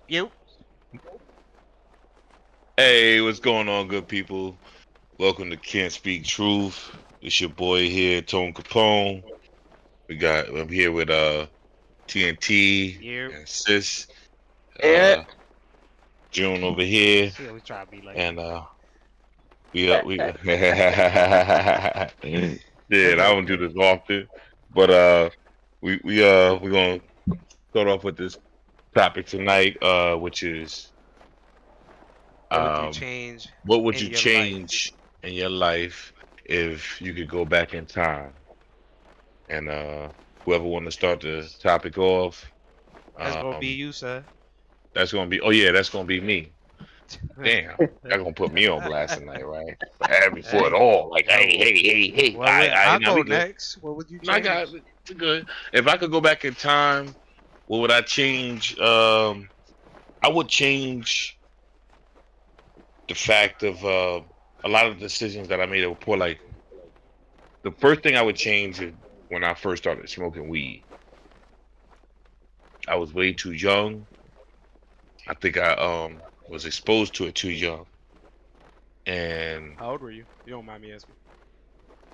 You. Hey, what's going on, good people? Welcome to Can't Speak Truth. It's your boy here, Tone Capone. I'm here with TNT You. and Sis, Yeah, uh June over here, She always try to be like and me. we yeah, I It's don't do okay. this often, but we're gonna start off with this topic tonight, which is What would you um change what would in you your life? change in your life if you could go back in time? And whoever want to start the topic off, That's gonna be um, you, sir. that's gonna be. Oh yeah, that's gonna be me. Damn, they're gonna put me on blast tonight, right? Before it Hey. all, like, hey, Oh. hey, hey, hey. Well, I, I'll now we go good. next. What would you I got change? it's good. If I could go back in time, what would I change? I would change the fact of a lot of decisions that I made that were poor. Like the first thing I would change is when I first started smoking weed. I was way too young. I think I was exposed to it too young, and How old were you? You don't mind me asking.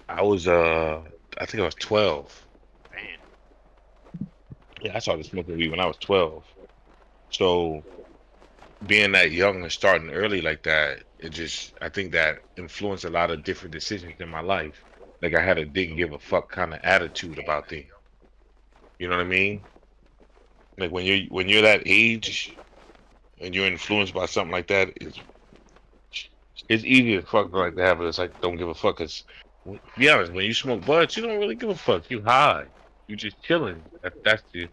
I was I think I was 12. Damn. Yeah, I started smoking weed when I was 12. So being that young and starting early like that, it just I think that influenced a lot of different decisions in my life. Like I had a didn't give a fuck kind of attitude about things. You know what I mean? Like when you're that age and you're influenced by something like that, it's easy to fuck like to have it. It's like don't give a fuck. Cause be honest, when you smoke buds, you don't really give a fuck. You high. You just chilling. That's the.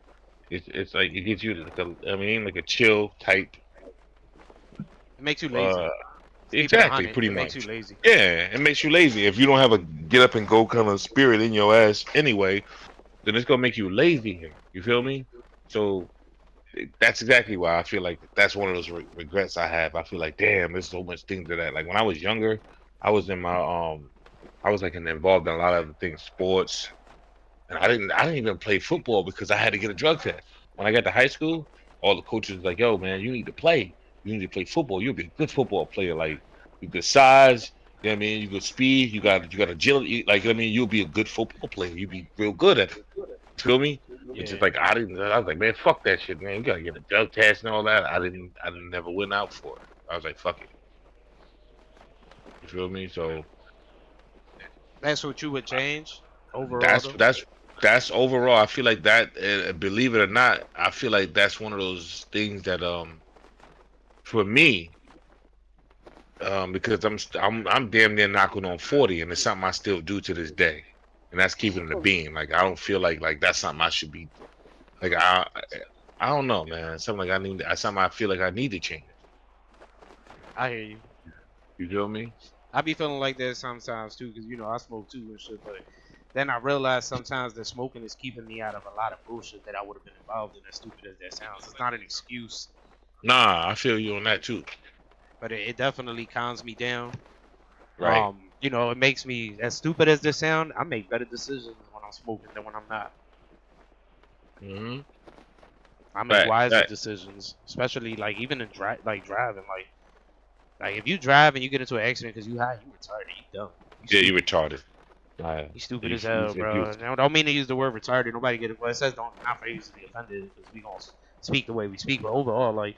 It's like it gives you like I mean like a chill type. It makes you lazy. Uh, Let's keep it a exactly, hundred. pretty It makes you much. lazy. Yeah, it makes you lazy. If you don't have a get up and go kind of spirit in your ass anyway, then it's gonna make you lazy. You feel me? So that's exactly why I feel like that's one of those regrets I have. I feel like, damn, there's so much things to that. Like when I was younger, I was in my I was like involved in a lot of other things, sports, and I didn't even play football because I had to get a drug test. When I got to high school, all the coaches was like, yo, man, you need to play. You need to play football. You'll be a good football player. Like you good size, you know what I mean? You good speed, you got agility, like I mean, you'll be a good football player. You'll be real good at it. Feel me? It's just Yeah. like I was like, man, fuck that shit, man. You gotta get a drug test and all that. I didn't never went out for it. I was like, fuck it. You feel me? So That's what you would change overall, that's though. that's that's overall. I feel like that. Believe it or not, I feel like that's one of those things that for me because I'm damn near knocking on 40, and it's something I still do to this day, and that's keeping it a beam. Like I don't feel like that's something I should be like I don't know, man. Something like I need. Something I feel like I need to change. I hear you. You feel me? I be feeling like that sometimes too, because I smoke too and shit. But then I realize sometimes that smoking is keeping me out of a lot of bullshit that I would have been involved in. As stupid as that sounds, it's not an excuse, Nah, I feel you on that too. but it definitely calms me down. Right. It makes me, as stupid as this sound, I make better decisions when I'm smoking than when I'm not. Mm-hmm. I make Fact. wiser Fact. decisions, especially like even in driving. Like if you drive and you get into an accident because you high, you retarded, you dumb, you Yeah, you stupid. retarded. You stupid You, as you, hell, you, bro. Don't mean to use the word retarded. Nobody get it. Well, it says don't not for easily offended because we gonna speak the way we speak. But overall, like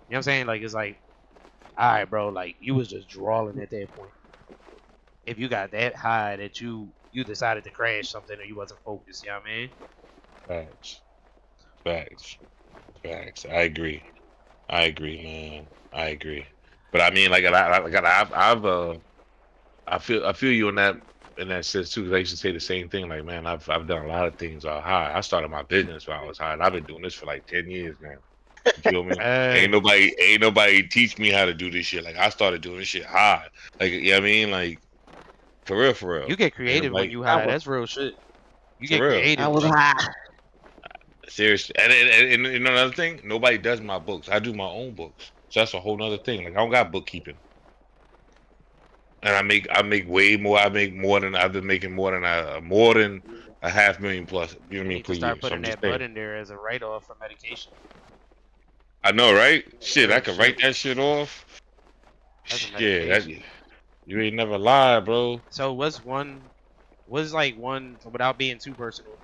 what I'm saying, like it's like, all right, bro. Like you was just drawing at that point. If you got that high that you decided to crash something or you wasn't focused, you know what I mean? facts. Facts. Facts. I agree. I agree, man. I agree. But I mean, I feel you in that sense too. Because I used to say the same thing. Like, man, I've done a lot of things high. I started my business when I was high, and I've been doing this for like 10 years now. You feel me? Ain't Hey, nobody, ain't nobody teach me how to do this shit. Like I started doing this shit high. Like, you know what I mean? Like for real, for you real. get Ain't creative when nobody you I high. was That's real shit. You for get real. I creative, was like high. Seriously. And another thing, nobody does my books. I do my own books. So that's a whole nother thing. Like I don't got bookkeeping. And I make way more. I make more than I've been making more than a half million plus. You know what I you mean need to per start year. So putting I'm just that butt saying. in there as a write off for medication. I know, right? Shit, I Real could write shit. that shit off. That's a Yeah, that medication. you ain't never lied, bro. So was like one, without being too personal,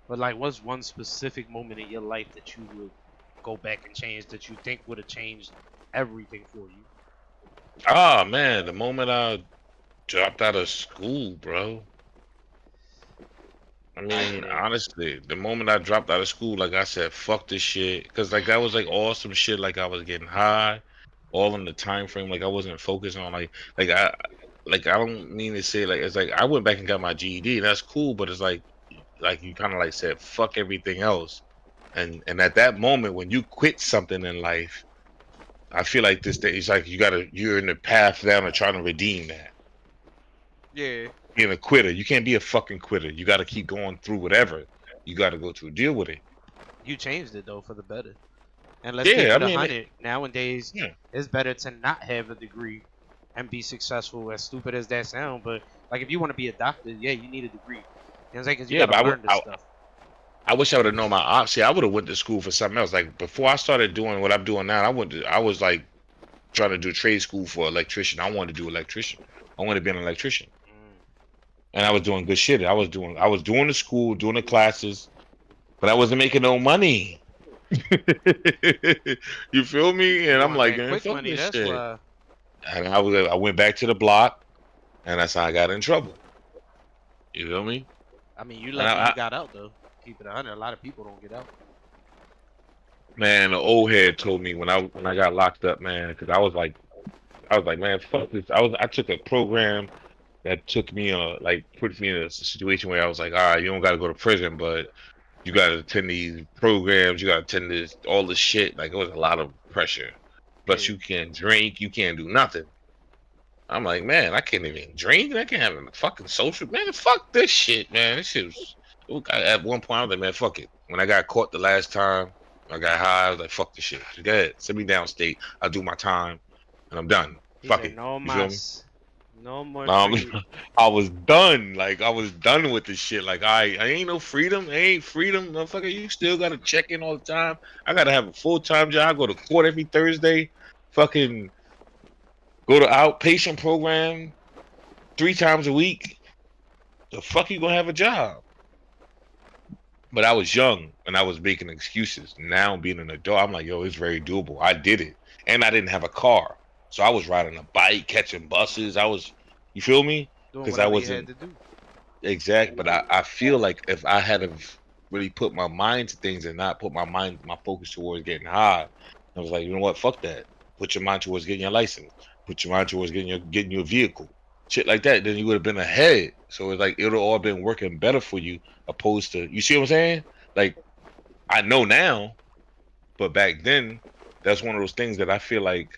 but like what's one specific moment in your life that you would go back and change that you think would have changed everything for you? Ah man, the moment I dropped out of school, bro. I I hear mean, that. honestly, the moment I dropped out of school, like I said, fuck this shit, because like that was like awesome shit. Like I was getting high, all in the time frame. Like I wasn't focused on like I like I don't mean to say like it's like I went back and got my GED. And that's cool, but it's like you kind of like said fuck everything else, and at that moment when you quit something in life, I feel like this day it's like you're in the path down to trying to redeem that. Yeah. Being a quitter, you can't be a fucking quitter. You got to keep going through whatever you got to go through. Deal with it. You changed it though for the better. And let's keep Yeah, I it a mean, hundred. Nowadays, yeah, it's better to not have a degree and be successful. As stupid as that sound, but like if you want to be a doctor, yeah, you need a degree. You know what I'm saying? Because you yeah. got But to learn this stuff. I wish I would have known my option. I would have went to school for something else. Like before I started doing what I'm doing now, I was like trying to do trade school for electrician. I wanted to do electrician. I wanted to be an electrician, Mm. and I was doing good shit. I was doing the school, doing the classes, but I wasn't making no money. You feel me? You And I'm want like, that man, quick fuck money? this That's shit. why. And I went back to the block, and that's how I got in trouble. You feel me? I mean, you And lucky you got out though. Keep it 100. A lot of people don't get out. man, the old head told me when I got locked up, man, because I was like, man, fuck this. I took a program that took me like put me in a situation where I was like, all right, you don't got to go to prison, but you got to attend these programs, you got to attend this all this shit. Like it was a lot of pressure. Plus, Yeah. you can't drink, you can't do nothing. I'm like, man, I can't even drink. I can't have a fucking social. Man, fuck this shit, man. This shit was. At one point, I was like, man, fuck it. When I got caught the last time, I got high. I was like, fuck this shit. Go ahead, send me downstate. I'll do my time, and I'm done. He Fuck said, it. "No You feel me? mas, no more Um, treat." I was done. Like I was done with this shit. Like I ain't no freedom. I ain't freedom, motherfucker. You still gotta check in all the time. I gotta have a full time job. I go to court every Thursday. Fucking go to outpatient program 3 times a week. The fuck you gonna have a job? But I was young and I was making excuses. Now being an adult, I'm like, yo, it's very doable. I did it, and I didn't have a car, so I was riding a bike, catching buses. You feel me? Doing Because I whatever he had wasn't to do. exact. But I feel like if I had have really put my mind to things and not put my focus towards getting high, I was like, you know what? Fuck that. Put your mind towards getting your license. Put your mind towards getting your vehicle. Shit like that. Then you would have been ahead. So it's like it would have all been working better for you, opposed to you see what I'm saying? Like I know now, but back then, that's one of those things that I feel like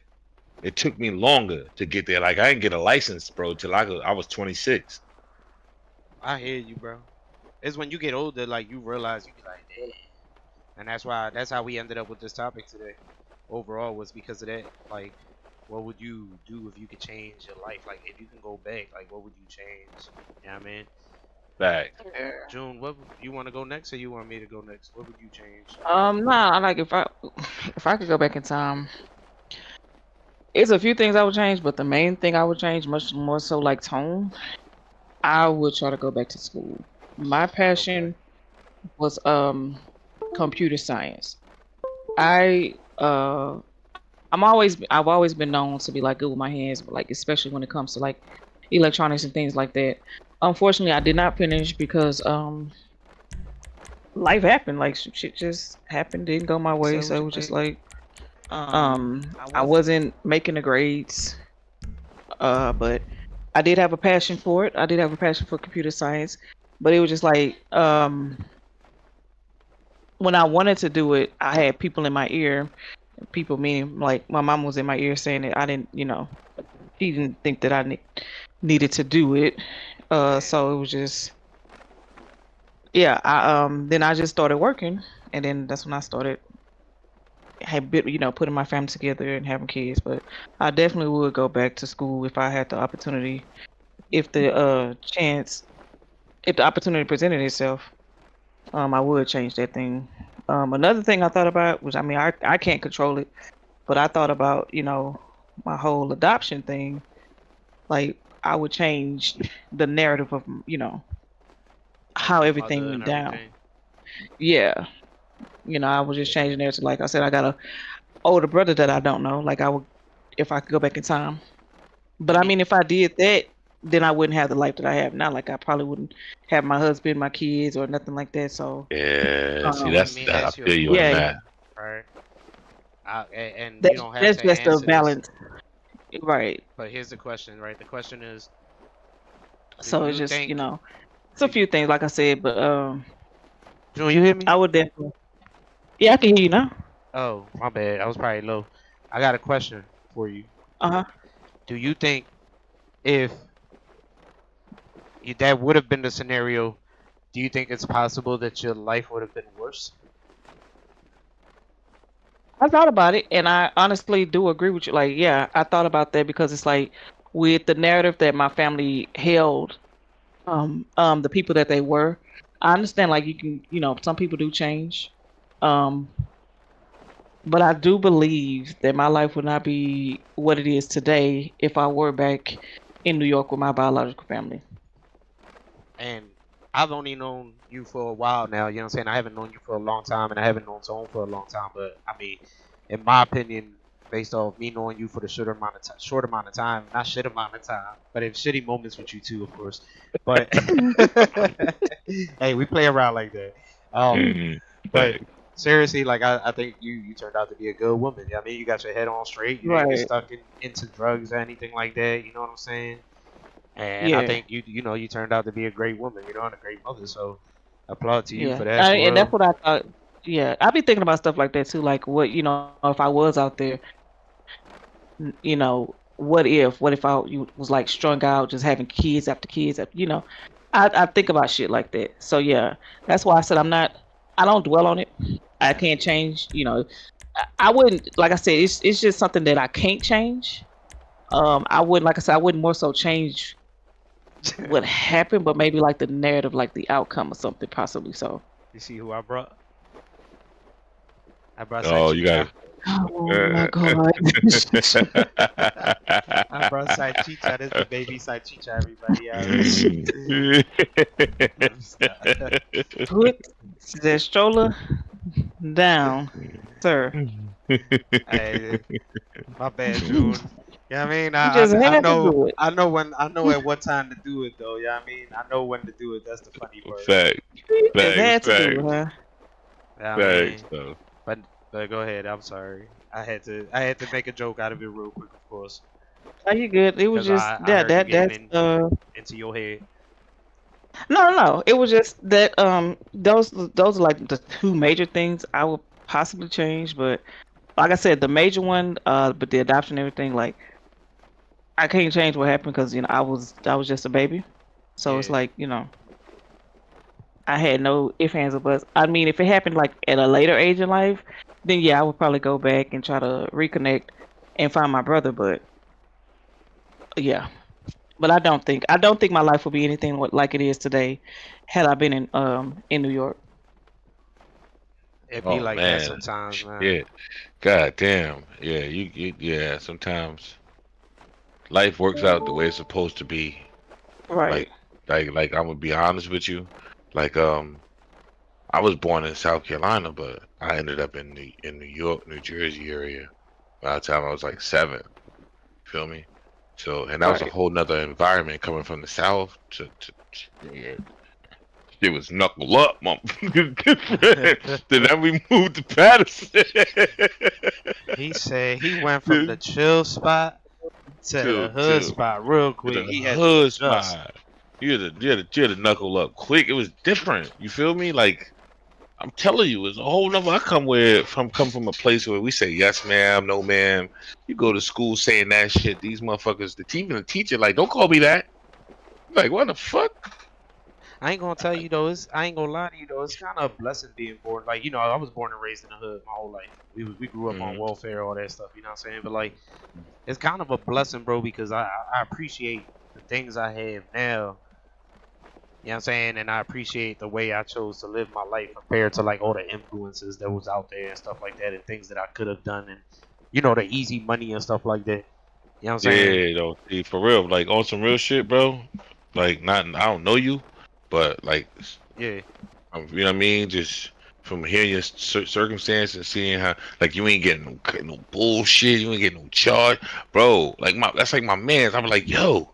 it took me longer to get there. Like I didn't get a license, bro, till I was 26. I hear you, bro. It's when you get older, like you realize you be like, damn. And that's how we ended up with this topic today. Overall, was because of that. Like, what would you do if you could change your life? Like, if you can go back, like, what would you change? You know what I mean? Back. June, you want to go next, or you want me to go next? What would you change? Nah, like if I could go back in time, it's a few things I would change, but the main thing I would change, much more so like tone, I would try to go back to school. My Okay. passion was computer science. I I've always been known to be like good with my hands, but like especially when it comes to like electronics and things like that. Unfortunately, I did not finish because life happened. Like shit just happened, didn't go my way, so it was just like I wasn't making the grades. But I did have a passion for it. I did have a passion for computer science, but it was just like when I wanted to do it, I had people in my ear. People meaning like my mom was in my ear saying that I didn't, she didn't think that I needed to do it. So it was just, yeah. Then I just started working, and then that's when I started putting my family together and having kids. But I definitely would go back to school if I had the opportunity, if the if the opportunity presented itself. I would change that thing Another thing I thought about was, I mean, I can't control it, but I thought about, my whole adoption thing. Like, I would change the narrative of, Like how your everything mother and went down. everything. Yeah, I was just changing there to, like I said, I got a older brother that I don't know. Like, I would, if I could go back in time. But I Me, mean, if I did that, then I wouldn't have the life that I have now. Like, I probably wouldn't have my husband, my kids, or nothing like that. So, Yeah, see, um, let that's me I ask you a feel you on yeah, question, that. right? And you that's don't have that's to just a answer this, balance, right? but here's the question, right? The question is, do So it's you just, think? it's a Do few ththings, like I said, but June, you hear me? I would definitely. Yeah, I can hear you now. Oh, my bad. I was probably low. I got a question for you. Uh-huh. Do you think if that would have been the scenario, do you think it's possible that your life would have been worse? I thought about it, and I honestly do agree with you. Like, yeah, I thought about that because it's like with the narrative that my family held, the people that they were. I understand, like you can, some people do change, um, but I do believe that my life would not be what it is today if I were back in New York with my biological family. And I've only known you for a while now. You know what I'm saying? I haven't known you for a long time, and I haven't known Tone for a long time. But I mean, in my opinion, based off me knowing you for the short amount of time, not shit amount of time, but in shitty moments with you too, of course. But hey, we play around like that. Mhm. But Like, seriously, like I think you turned out to be a good woman. I mean, you got your head on straight. You didn't get Right. stuck into drugs or anything like that. You know what I'm saying? And I Yeah. think you turned out to be a great woman, and a great mother. So applaud to you Yeah. for that, for And that's real. what I thought. Yeah, I've been thinking about stuff like that too. Like, what, if I was out there, what if was like strung out, just having kids after kids, I think about shit like that. So yeah, that's why I said I don't dwell on it. I can't change. I wouldn't, like I said, it's just something that I can't change. I wouldn't, like I said, I wouldn't more so change what happened, but maybe like the narrative, like the outcome or something, possibly. So. You see who I brought? I brought oh, you got Salchicha. Oh my it. God. I brought Salchicha. This is the baby Salchicha, everybody. Put the stroller down, sir. Hey, my bad, June. Yeah, I mean, You just had to do it. I know at what time to do it though. Yeah, I mean, I know when to do it. That's the funny part. Fact, You just facts, had to do it, facts, huh? Yeah, I mean, facts, though. but go ahead. I'm sorry. I had to make a joke out of it real quick, of course, Are you good? It was because just I heard you getting that's into your head. no. It was just that those are like the two major things I would possibly change, but like I said, the major one, but the adoption and everything, like I can't change what happened because I was just a baby. So it's Yeah. like, I had no ifs, ands, or buts. I mean, if it happened like at a later age in life, then yeah, I would probably go back and try to reconnect and find my brother. But yeah, but I don't think my life would be anything like it is today, had I been in New York. It be Oh like that man, sometimes, man. shit. God damn. Yeah, yeah. Sometimes life works out the way it's supposed to be. Right. Like, like I'm gonna be honest with you. Like, I was born in South Carolina, but I ended up in New York, New Jersey area by the time I was like 7. Feel me? So, and that was a Right. whole nother environment coming from the South yeah, it was knuckle up, motherfucker. Then we moved to Patterson. He said he went from the chill spot to the hood to spot real the quick. He had to hood adjust. spot. You had to knuckle up quick. It was different. You feel me? Like, I'm telling you, it's a whole nother. I come from a place where we say yes, ma'am, no, ma'am. You go to school saying that shit. These motherfuckers, even the teacher, like, don't call me that. Like, what the fuck? I ain't gonna tell you though. I ain't gonna lie to you though. It's kind of a blessing being born. Like I was born and raised in the hood my whole life. We grew up on Mhm. welfare, all that stuff. You know what I'm saying? But like, it's kind of a blessing, bro, because I appreciate the things I have now You know what I'm saying? And I appreciate the way I chose to live my life compared to like all the influences that was out there and stuff like that and things that I could have done and the easy money and stuff like that. You know what I'm saying? Yeah, though. See, for real, like on some real shit, bro. Like, not I don't know you, but like, Yeah. you know what I mean? Just from hearing your circumstance and seeing how, like, you ain't getting no bullshit, you ain't getting no charge, bro. Like that's like my man's. I'm like, yo,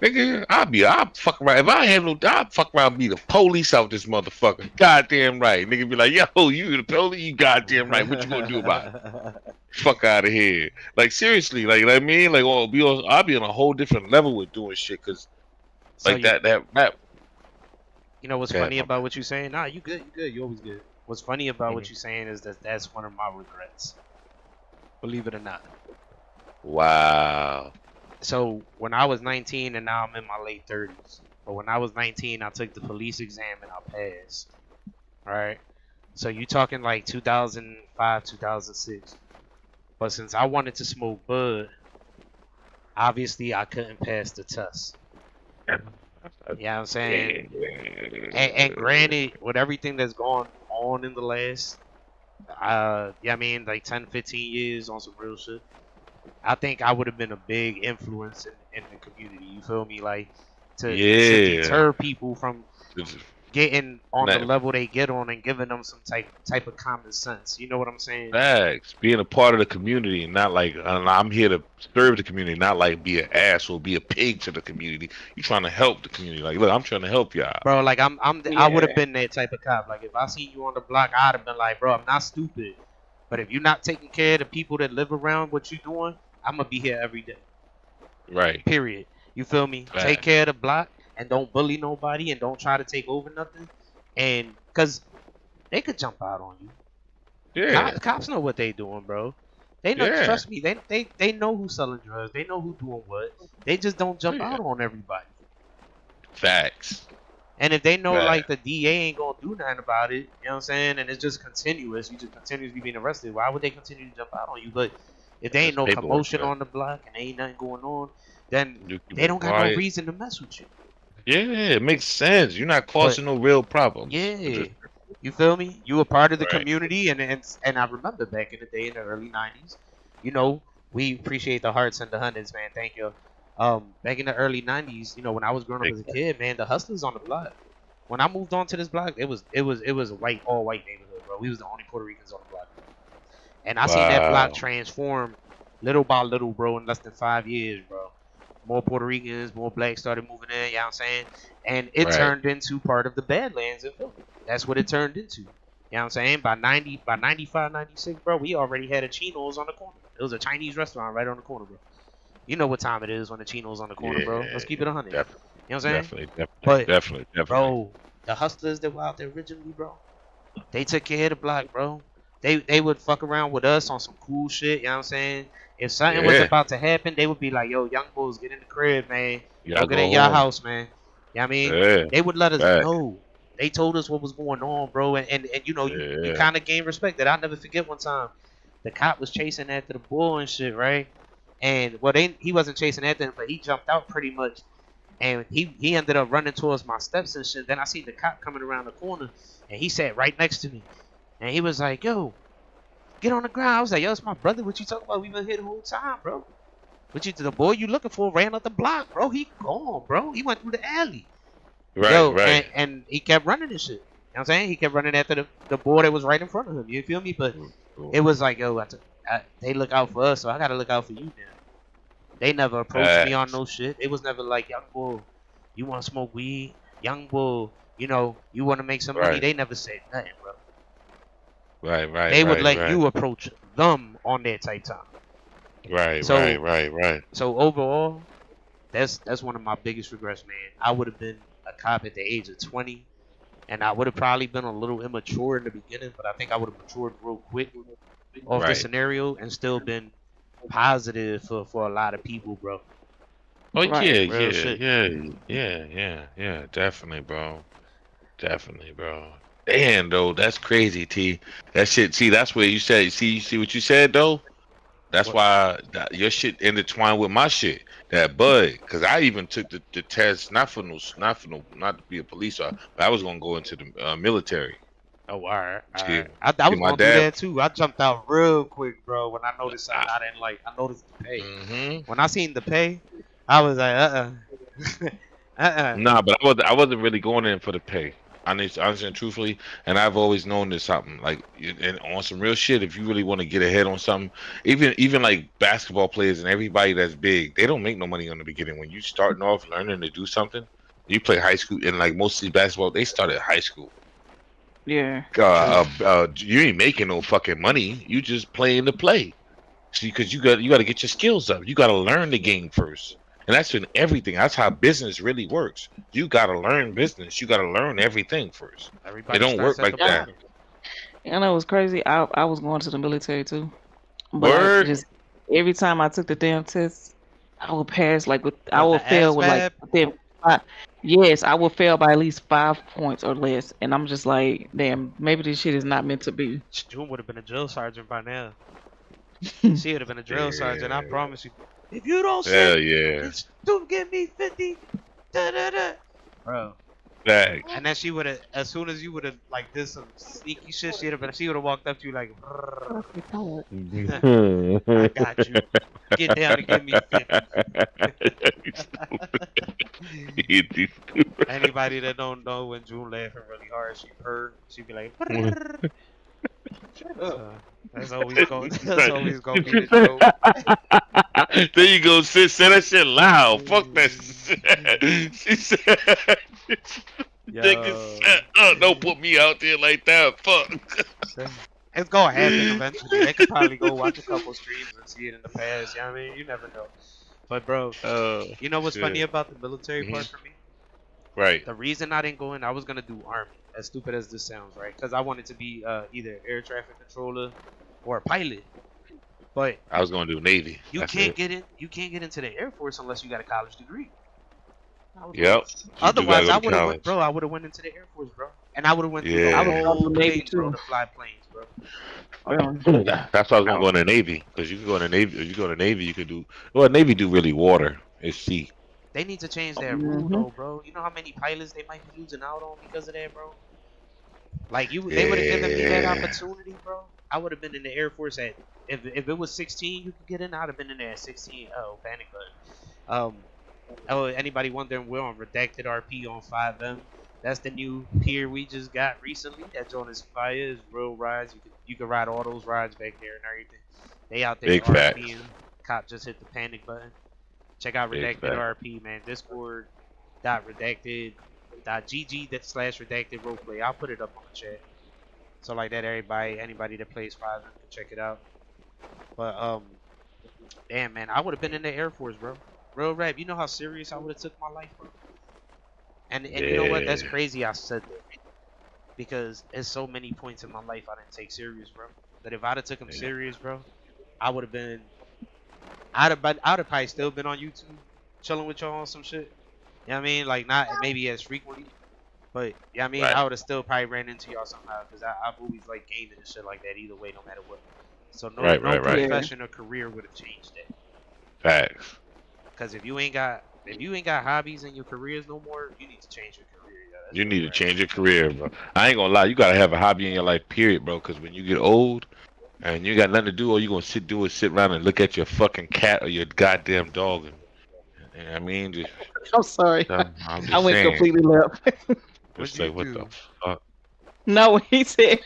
nigga, I'll fuck around. If I have no, I'll fuck around, and be the police out this motherfucker. Goddamn right, nigga. Be like, yo, you the police? You goddamn right. What you gonna do about it? Fuck out of here. Like seriously, like I mean, like, I'll be on a whole different level with doing shit, cause So like that. you know what's Yeah, funny about what you're saying? Nah, you good, you always good. What's funny about what Mhm. you're saying is that that's one of my regrets. Believe it or not. Wow. So when I was 19 and now I'm in my late 30s. But when I was 19, I took the police exam and I passed. Right? So you talking like 2005, 2006. But since I wanted to smoke bud, obviously I couldn't pass the test. You know what I'm saying? And granted, with everything that's gone on in the last, yeah, I mean, like 10, 15 years on some real shit, I think I would have been a big influence in the community. You feel me? Like to Yeah. deter people from getting on the Nah. level they get on and giving them some type of common sense. You know what I'm saying? Facts. Being a part of the community, not like I'm here to serve the community, not like be an asshole, be a pig to the community. You trying to help the community. Like, look, I'm trying to help y'all. Bro, like I would have been that type of cop. Like if I seen you on the block, I'd have been like, bro, I'm not stupid. But if you're not taking care of the people that live around what you doing, I'm gonna be here every day. Right. Period. You feel me? Facts. Take care of the block and don't bully nobody and don't try to take over nothing. And cause they could jump out on you. Yeah. Cops know what they doing, bro. They know. Yeah. Trust me. They know who's selling drugs. They know who doing what. They just don't jump Yeah. out on everybody. Facts. And if they know Right. like the DA ain't gonna do nothing about it, you know what I'm saying? And it's just continuous. You just continuously being arrested. Why would they continue to jump out on you? But if there ain't no That's paperwork, commotion bro. on the block and ain't nothing going on, then You keep they it don't got no quiet. reason to mess with you. Yeah, it makes sense. You're not causing no real problems. Yeah. You feel me? You were part of the Right. community, and I remember back in the day in the early '90s. You know, we appreciate the hearts and the hundreds, man. Thank you. Back in the early '90s, you know, when I was growing up as a kid, man, the hustlers on the block. When I moved on to this block, it was a all white neighborhood, bro. We was the only Puerto Ricans on the block, and I seen that block Wow. transform little by little, bro, in less than 5 years, bro. More Puerto Ricans, more blacks started moving in, you know what I'm saying? And it Right. turned into part of the Badlands in Philly. That's what it turned into. You know what I'm saying? By 95, 96, bro, we already had a Chino's on the corner. It was a Chinese restaurant right on the corner, bro. You know what time it is when the Chino's on the corner, bro. Let's keep it 100. Definitely. You know what I'm saying? Definitely. But, Definitely. bro, the hustlers that were out there originally, bro, they took care of the block, bro. They would fuck around with us on some cool shit, you know what I'm saying? If something was Yeah. about to happen, they would be like, yo, young bulls, get in the crib, man. Y'all Go get go in your home. house, man. You know what I mean? Yeah. They would let us Facts. know. They told us what was going on, bro. And you know, you Yeah. kind of gain respect. That I'll never forget one time. The cop was chasing after the bull and shit, right? And, well, he wasn't chasing after him, but he jumped out pretty much. And he ended up running towards my steps and shit. Then I seen the cop coming around the corner, and he sat right next to me. And he was like, yo, get on the ground. I was like, yo, it's my brother. What you talking about? We been here the whole time, bro. The boy you looking for ran up the block, bro. He gone, bro. He went through the alley. Right. Yo, right. and he kept running and shit. You know what I'm saying? He kept running after the boy that was right in front of him. You feel me? But it was like, yo, they look out for us, so I gotta look out for you now. They never approached me on no shit. It was never like, young bull, you want to smoke weed? Young bull, you know, you want to make some money? Right. They never said nothing, bro. Right. They would let right. you approach them on their type time. Right. So- Right. So overall, that's one of my biggest regrets, man. I would have been a cop at the age of 20, and I would have probably been a little immature in the beginning, but I think I would have matured real quick off the Right. scenario and still been positive for a lot of people, bro. Oh Right. yeah, Real shit. yeah. Definitely, bro. Damn, though, that's crazy, T. That shit. See, that's where you said. See what you said, though. That's why your shit intertwined with my shit. That bud, because I even took the test not to be a police officer, but I was gonna go into the military. Oh, all right. Shit. I was My gonna do dad- that too. I jumped out real quick, bro, when I noticed something I didn't like. I noticed the pay. Mhm. When I seen the pay, I was like, Nah, but I wasn't really going in for the pay. Honestly and truthfully, and I've always known there's something like, and on some real shit. If you really want to get ahead on something, even like basketball players and everybody that's big, they don't make no money on the beginning. When you starting off learning to do something, you play high school, and like mostly basketball, they start at high school. Yeah. You ain't making no fucking money. You just playing to play. See, because you got to get your skills up. You got to learn the game first, and that's in everything. That's how business really works. You got to learn business. You got to learn everything first. everybody It don't starts work at like the that. bottom. And it was crazy. I was going to the military too. But Word. just every time I took the damn test, I would pass I What, would the fail with ASVAB? within 5. Yes, I would fail by at least 5 points or less. And I'm just like, damn, maybe this shit is not meant to be. June would have been a drill sergeant by now. She would have been a drill sergeant. I promise you. If you don't Hell say, yeah. don't give me 50. Da, da, da. Bro. Facts. And then she would have, as soon as you would have like did some sneaky shit, she would have walked up to you like, "Brrr, I got you. Get down and give me 50. Anybody that don't know, when June laughing really hard, she'd be like, "Brrr." That's always going be the joke. There you go, sis. Say that shit loud. Fuck that shit. She said, nigga, shut up. Don't put me out there like that. Fuck. It's gonna happen eventually. They could probably go watch a couple streams and see it in the past. You know what I mean? You never know. But bro, you know what's shit. funny about the military part for me? Right. The reason I didn't go in, I was gonna do Army. As stupid as this sounds, right? Because I wanted to be either air traffic controller or a pilot. But I was gonna do Navy. you That's can't it. get in. You can't get into the Air Force unless you got a college degree. Yep. You do Otherwise, gotta I go to would have college. went, bro. I would have went into the Air Force, bro, and I would have went through Yeah. the I would've gone whole to Navy, thing, bro, too. to fly planes, bro. That's why I was gonna go in the Navy, because you can go in the Navy. If you go in the Navy, you could do Navy do really water. It's sea. They need to change that rule, though, bro. You know how many pilots they might be losing out on because of that, bro? Like they would have given me that Yeah. opportunity, bro. I would have been in the Air Force at if it was 16, you could get in. I'd have been in there at 16. Oh, panic button. Oh, anybody wondering, we're on Redacted RP on 5M. That's the new pier we just got recently. That joint is fire. Is real rides. You can ride all those rides back there and everything. They out there Big facts. RPing. Cop just hit the panic button. Check out Big Redacted facts. RP, man. Discord.redacted.gg/redacted roleplay. I'll put it up on the chat. So like that, anybody that plays 5M can check it out. But damn man, I would have been in the Air Force, bro. Real rap. You know how serious I would have took my life, bro. And you know what? That's Yeah. crazy. I said that because there's so many points in my life I didn't take serious, bro. That if I'd have took them Yeah. serious, bro, I would have been. I'd have probably still been on YouTube, chilling with y'all on some shit. You know what I mean? Like not maybe as frequently, but yeah, I mean Right. I would have still probably ran into y'all somehow because I've always like gaming and shit like that. Either way, no matter what. So no, Right, no right, right. profession or career would have changed that. Facts. Because if you ain't got hobbies and your careers no more, you need to change your career. Yeah, that's You need to right. change your career, bro. I ain't gonna lie. You gotta have a hobby in your life, period, bro. Because when you get old and you got nothing to do, all you gonna sit around and look at your fucking cat or your goddamn dog. And I mean, just I'm sorry. I'm just I went saying. completely left. What'd Just say you what do? the fuck. No, when he said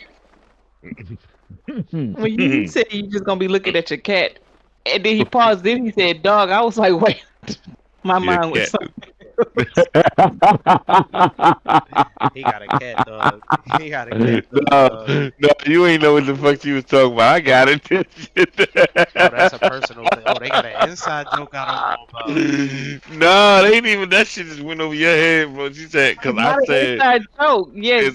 he said you just gonna be looking at your cat, and then he paused. Then he said dog. I was like, wait, my Your mind was. cat. He got a cat, dog. He got a cat, dog. No, you ain't know what the fuck you was talking about. I got it. Oh, that's a personal thing. Oh, they got an inside joke I don't know about. No, they ain't even. That shit just went over your head, bro. She said, because I Not an said, inside joke. Yes.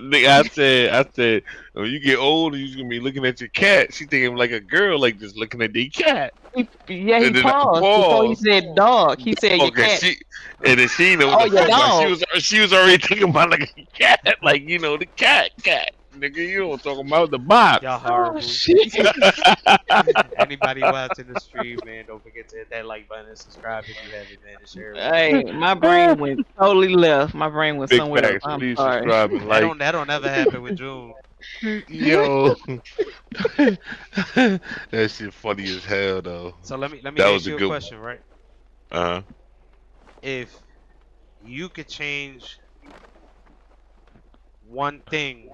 nigga, I said, when you get older, you're gonna be looking at your cat. She thinking like a girl, like just looking at the cat. Yeah, he And then I paused before he paused. said dog. He said your Okay, cat. and then she know Oh, what the your fuck. Like, dog. she was already thinking about like a cat, like the cat. nigga. You don't talk about the box. Y'all Oh horrible. shit! Anybody watching the stream, man, don't forget to hit that like button and subscribe if you haven't, man, and share it. Hey, my brain went totally left. My brain went Big somewhere else. facts. I'm Please sorry. subscribe and like. That don't never happen with June. Yo, that shit funny as hell though. So let me That ask was a you a good question, right? Uh, If you could change one thing,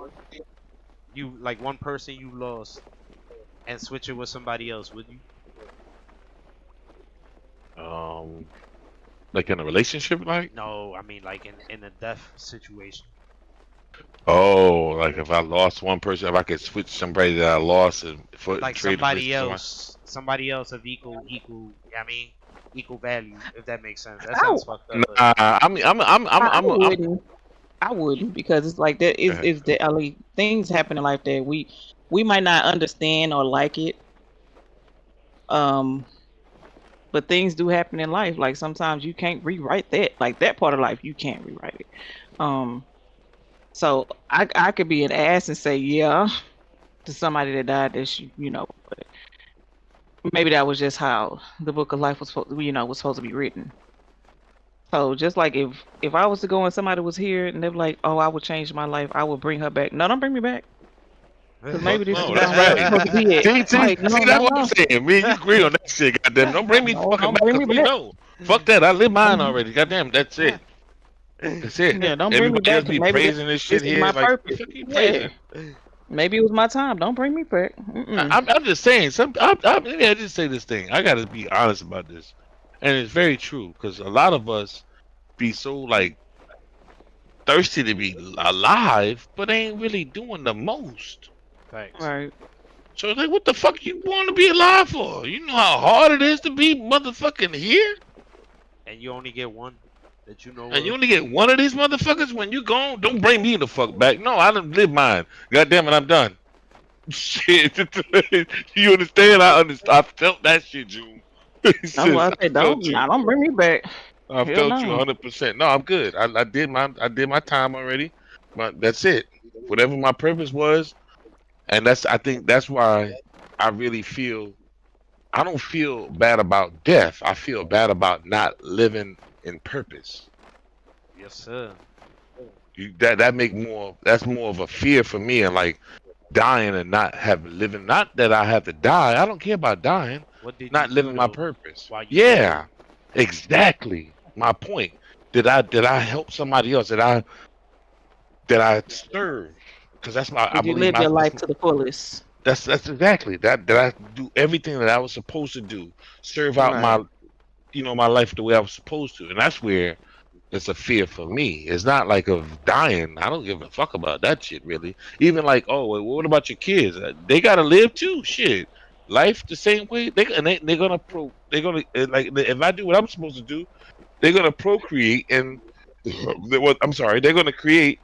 you like one person you lost, and switch it with somebody else, would you? like in a relationship, like. No, I mean like in a death situation. Oh, like if I lost one person, if I could switch somebody that I lost and for Like trade them with somebody else of equal, I mean, equal value, if that makes sense. That I, sounds fucked up. But I mean, I I'm wouldn't. I wouldn't because it's like that Go ahead. is that I mean, things happen in life that we might not understand or like it. But things do happen in life. Like sometimes you can't rewrite that. Like that part of life, you can't rewrite it. So I could be an ass and say yeah to somebody that died that you know, but maybe that was just how the book of life was was supposed to be written. So just like if I was to go and somebody was here and they were like, oh, I would change my life, I would bring her back. No, don't bring me back. Because maybe this No, is that's not where I'm right. supposed to be at. See, Like, no, that's no, what I'm no. saying. Me and you agree on that shit. Goddamn, don't bring me No, fucking don't back. bring 'Cause me we back. know. Fuck that. I live mine already. Goddamn, that's it. That's it. Yeah, don't bring me Everybody else back. be Maybe praising this shit this is here. my Like, purpose. what the fuck you Yeah. praising? Maybe it was my time. Don't bring me back. Mm-mm. I'm just saying. Maybe I just say this thing. I gotta be honest about this, and it's very true because a lot of us be so like thirsty to be alive, but ain't really doing the most. Thanks. Right. So it's like, what the fuck you want to be alive for? You know how hard it is to be motherfucking here, And you only get one that you know and you of. only get one of these motherfuckers when you gone. Don't bring me the fuck back. No, I done lived mine. God damn it, I'm done. Shit, you understand? I felt that shit, June. That's why I said felt don't bring me back. I Hell felt you no. 100%. No, I'm good. I did my time already. But that's it. Whatever my purpose was, and I think that's why I really feel I don't feel bad about death. I feel bad about not living in purpose. Yes, sir. That's more of a fear for me, and like dying and not living. Not that I have to die. I don't care about dying. What did Not you living do, my though, purpose. while you Yeah, exactly. My point. Did I help somebody else? Did I serve? Because that's I Did you believe live your life to the fullest? that's exactly that. Did I do everything that I was supposed to do? Serve out Right. my life the way I was supposed to, and that's where it's a fear for me. It's not like of dying. I don't give a fuck about that shit really. Even like, oh, well, what about your kids? They gotta live too. Shit, life the same way. They're gonna like if I do what I'm supposed to do, they're gonna procreate and they're gonna create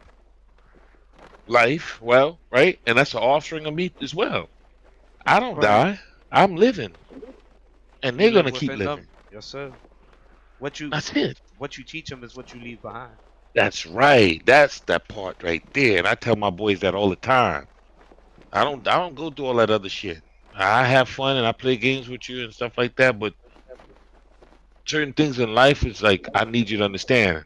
life. Well, right, and that's an offspring of me as well. I don't Right. die. I'm living, and they're You live gonna keep within them. living. Yes, sir. What That's it. you teach them is what you leave behind. That's right. That's that part right there. And I tell my boys that all the time. I don't go through all that other shit. I have fun and I play games with you and stuff like that, but certain things in life is like I need you to understand.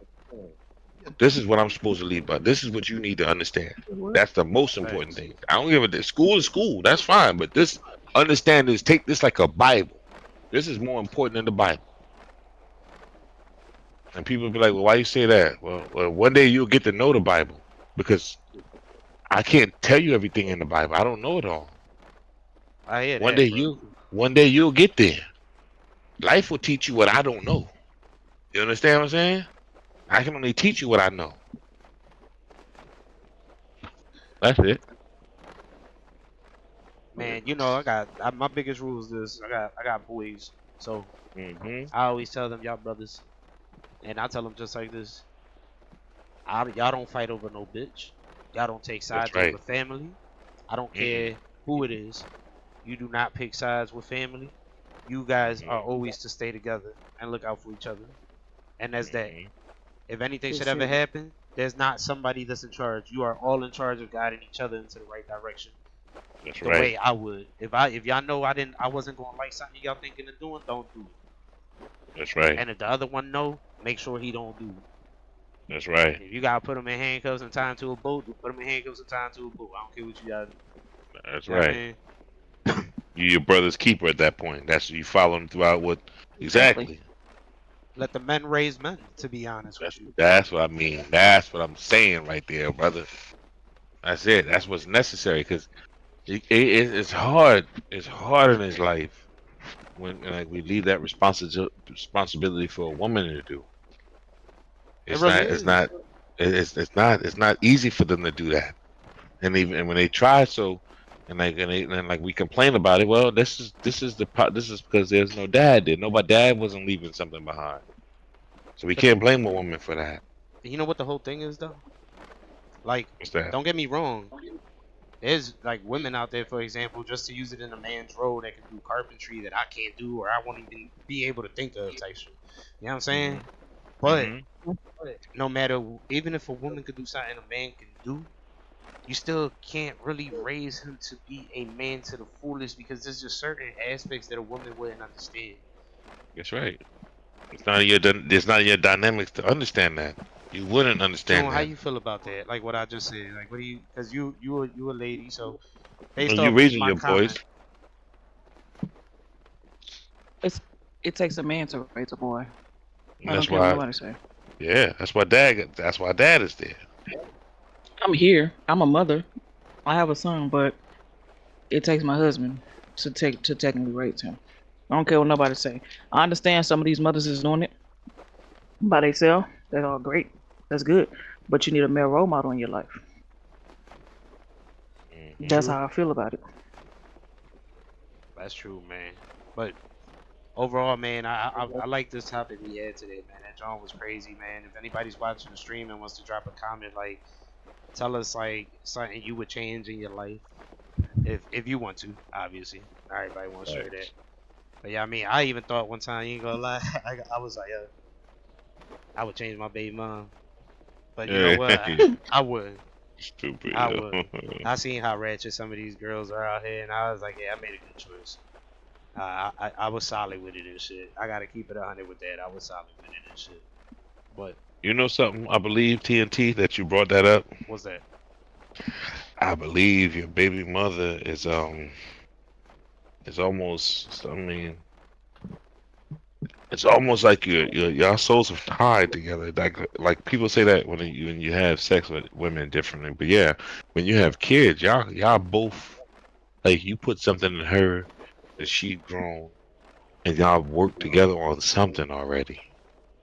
This is what I'm supposed to leave, but this is what you need to understand. That's the most important thing. I don't give a school is school, that's fine, but this understand is take this like a Bible. This is more important than the Bible. And people be like, well, why you say that? Well, one day you'll get to know the Bible because I can't tell you everything in the Bible. I don't know it all. I hear One that, day bro. one day you'll get there. Life will teach you what I don't know. You understand what I'm saying? I can only teach you what I know. That's it. Man, you know, my biggest rule is this. I got boys, so Mm-hmm. I always tell them, y'all brothers, and I tell them just like this. Y'all don't fight over no bitch. Y'all don't take sides right. over family. I don't care who it is. You do not pick sides with family. You guys are always to stay together and look out for each other. And that's that. If anything should ever happen, there's not somebody that's in charge. You are all in charge of guiding each other into the right direction. That's The right. way I would. If y'all know I wasn't gonna like something y'all thinking of doing, don't do it. That's right. And if the other one know, make sure he don't do it. That's right. If you gotta put him in handcuffs and tie him to a boat, put him in handcuffs and tie him to a boat. I don't care what you gotta do. That's You know what I right. mean? You your brother's keeper at that point. That's you follow him throughout what exactly. Let the men raise men, to be honest with you. That's what I mean. That's what I'm saying right there, brother. That's it. That's what's necessary because it's hard. It's hard in his life when like we leave that responsibility for a woman to do. It's really not. is. It's not. It's not easy for them to do that. And even when they try, so and like we complain about it. Well, this is because there's no dad there. Nobody dad wasn't leaving something behind. So we can't blame a woman for that. You know what the whole thing is though? Like, What's that? don't get me wrong. There's like women out there, for example, just to use it in a man's role that can do carpentry that I can't do or I won't even be able to think of type shit. You know what I'm saying? But no matter, even if a woman could do something a man can do, you still can't really raise him to be a man to the fullest because there's just certain aspects that a woman wouldn't understand. That's right. It's not in your dynamics to understand that. You wouldn't understand Sean, that. how you feel about that? Like what I just said. Like what do you? Because you a lady, so based When you off raising my your comment, boys, It takes a man to raise a boy. I that's don't care what why. nobody say. Yeah, that's why dad is there. I'm here. I'm a mother. I have a son, but it takes my husband to technically raise him. I don't care what nobody say. I understand some of these mothers is doing it by themselves. That's all great. That's good. But you need a male role model in your life. That's how I feel about it. that's true, man. But overall, man, I like this topic we had today, man. That John was crazy, man. If anybody's watching the stream and wants to drop a comment, like, tell us like something you would change in your life, if you want to. Obviously, not everybody wants to hear that. But yeah, I mean, I even thought one time, you ain't gonna lie, I was like, I would change my baby mom. But you know what? I would. Stupid. I would. I seen how ratchet some of these girls are out here, and I was like, yeah, I made a good choice. I was solid with it and shit. I gotta keep it 100 with that. I was solid with it and shit. But You know something? I believe TNT that you brought that up. what's that? I believe your baby mother is almost. I mean, it's almost like y'all souls have tied together. Like people say that when you have sex with women differently, but yeah, when you have kids, y'all both like you put something in her that she grown, and y'all work together on something already.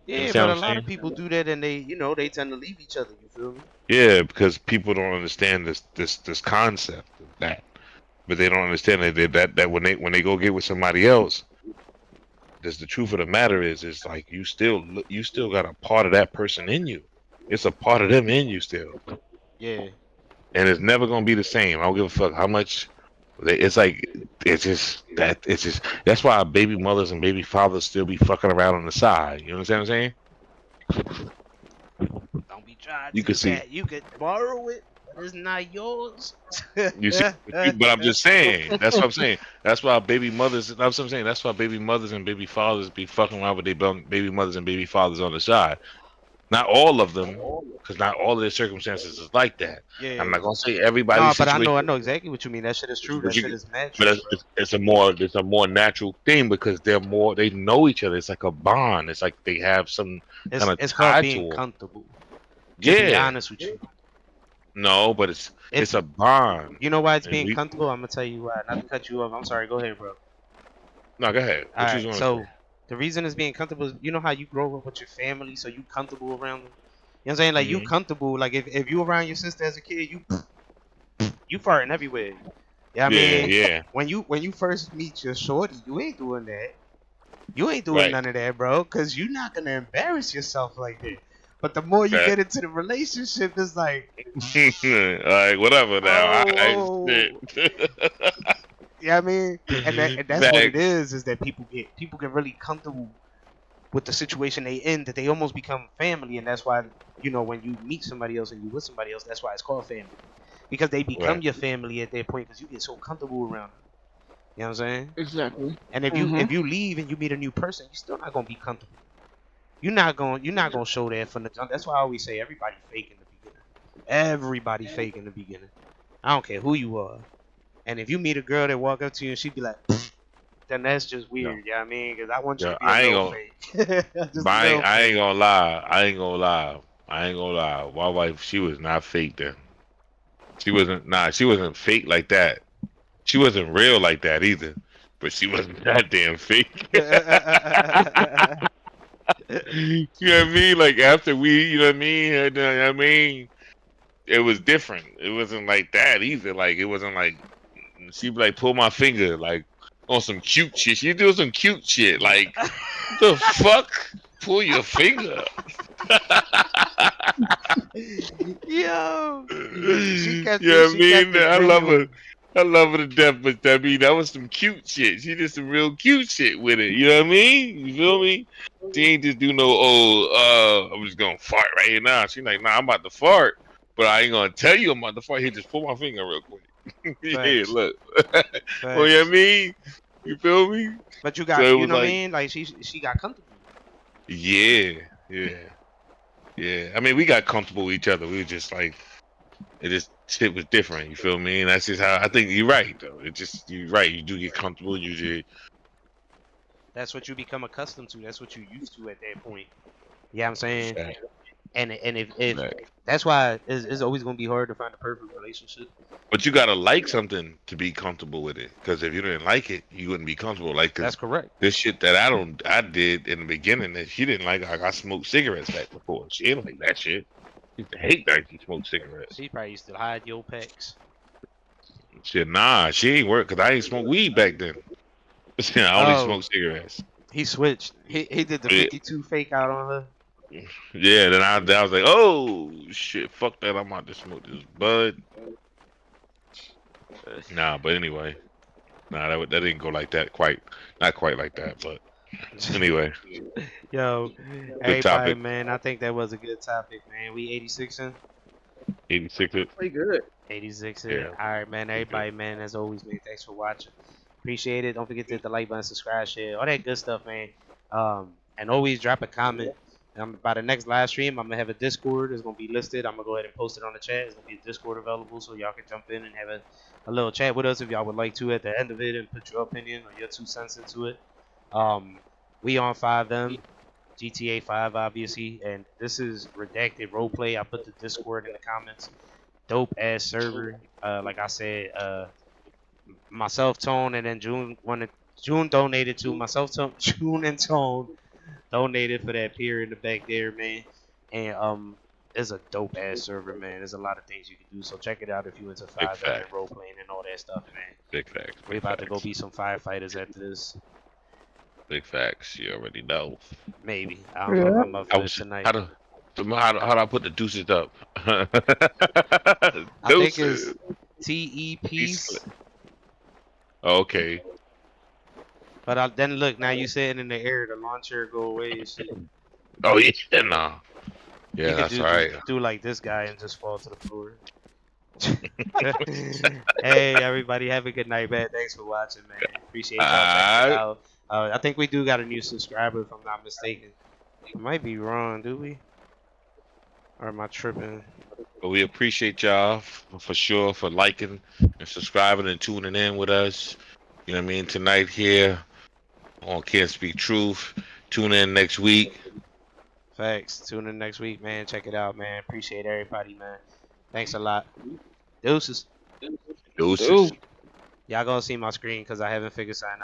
Yeah, understand but what a I'm lot saying? of people do that, and they tend to leave each other. You feel me? Yeah, because people don't understand this concept of that, but they don't understand that when they go get with somebody else, the truth of the matter is like you still got a part of that person in you. It's a part of them in you still, Yeah. and it's never gonna be the same. I don't give a fuck how much. It's like it's just that's why baby mothers and baby fathers still be fucking around on the side. You understand what I'm saying? Don't be trying You to can see. that. You could borrow it, but it's not yours. You see, but I'm just saying. That's what I'm saying. That's why baby mothers. That's what I'm saying. That's why baby mothers and baby fathers be fucking around with their baby mothers and baby fathers on the side. Not all of them, because not all of their circumstances is like that. Yeah. I'm not gonna say everybody's No, but situation. I know exactly what you mean. That shit is true. That shit is mad true. But it's a more natural thing because they know each other. It's like a bond. It's like they have some kind of It's called tied being to them. comfortable. To be Yeah. honest with you. No, but it's a bond. You know why it's And being comfortable? I'm gonna tell you why. Not to cut you off. I'm sorry. Go ahead, bro. No, go ahead. What you Alright, gonna so say? the reason it's being comfortable is, you know how you grow up with your family, so you comfortable around them. You know what I'm saying? Like you comfortable. Like if you around your sister as a kid, you farting everywhere. Yeah, I mean, yeah. when you first meet your shorty, you ain't doing that. You ain't doing none of that, bro, because you're not gonna embarrass yourself like that. But the more you get into the relationship, it's like, Alright, whatever now. Oh. yeah, I mean, and that's what it is that people get really comfortable with the situation they in that they almost become family, and that's why when you meet somebody else and you with somebody else, that's why it's called family, because they become Right. your family at that point because you get so comfortable around them. You know what I'm saying? Exactly. And if you leave and you meet a new person, you're still not gonna be comfortable. You're not gonna show that from the jump. That's why I always say everybody fake in the beginning. Everybody fake in the beginning. I don't care who you are. And if you meet a girl that walk up to you and she be like, then that's just weird. You know what I mean? Because I want you Yeah, to be a I ain't little gonna. fake. Just But a little I ain't fake. gonna lie. I ain't gonna lie. I ain't gonna lie. My wife, she was not fake then. She wasn't. Nah, she wasn't fake like that. She wasn't real like that either. But she wasn't that damn fake. You know what I mean? Like after we, you know what I mean? It was different. It wasn't like that either. Like it wasn't like she'd be like, pull my finger, like on some cute shit. She do some cute shit. Like the fuck? Pull your finger. Yo, she You kept know it. what I She kept mean? it I love her. genuine. I love her to death, but I mean that was some cute shit. She did some real cute shit with it. You know what I mean? You feel me? She ain't just do no I'm just gonna fart right here now. She like, nah, I'm about to fart, but I ain't gonna tell you I'm about to fart. Here, just pull my finger real quick. Yeah, Facts. look. Well, you know what I Facts. mean? You feel me? But you So got, it you was know what I like, mean? Like she got comfortable. yeah, yeah, yeah. I mean, we got comfortable with each other. We were just like, it just shit was different. You feel me? And that's just how I think you're right though. It just you're right. You do get comfortable. You just That's what you become accustomed to. That's what you used to at that point. You know what I'm saying? And if that's why it's always gonna be hard to find a perfect relationship. But you gotta like something to be comfortable with it. Because if you didn't like it, you wouldn't be comfortable. Like, That's cause correct. this shit that I did in the beginning that she didn't like. I smoked cigarettes back before. She didn't like that shit. She used to hate that she smoked cigarettes. She probably used to hide your packs. Shit, nah, she ain't work because I ain't smoked weed back then. I only Oh, smoked cigarettes. he switched. He did the Yeah, 52 fake out on her. yeah. Then I was like, oh shit, fuck that. I'm about to smoke this bud. Nah, but anyway, nah, that didn't go like that. Not quite like that. But anyway, Yo, good everybody, topic. man. I think that was a good topic, man. We 86ing. 86. Pretty good. 86 Yeah. All right, man. Everybody, man. As always, man. Thanks for watching. Appreciate it. Don't forget to hit the like button, subscribe, share, all that good stuff, man. And always drop a comment. By the next live stream, I'm gonna have a Discord. It's gonna be listed. I'm gonna go ahead and post it on the chat. It's gonna be a Discord available, so y'all can jump in and have a little chat with us if y'all would like to at the end of it and put your opinion or your 2 cents into it. We on 5M, GTA 5, obviously, and this is Redacted Roleplay. I put the Discord in the comments. Dope ass server. Like I said, myself, Tone, and then June donated to myself, Tone, June and Tone donated for that pier in the back there, man. And it's a dope ass server, man. There's a lot of things you can do, so check it out if you into 5M and role playing and all that stuff, man. Big facts. We about to go be some firefighters after this. Big facts. You already know. Maybe. I don't know if I'm up for this tonight. How do I put the deuces up? I think it's TEP. Okay. But then look, now you sitting in the air, the launcher go away and shit. Oh yeah, nah. Yeah, You that's could right. do like this guy and just fall to the floor. Hey, everybody, have a good night, man. Thanks for watching, man. Appreciate y'all checking it out. I think we do got a new subscriber, if I'm not mistaken. I might be wrong, do we? Or am I tripping? But we appreciate y'all for sure for liking and subscribing and tuning in with us. You know what I mean? Tonight here on Can't Speak Truth. Tune in next week. Facts. Tune in next week, man. Check it out, man. Appreciate everybody, man. Thanks a lot. Deuces. Deuces. Y'all gonna see my screen because I haven't figured something out.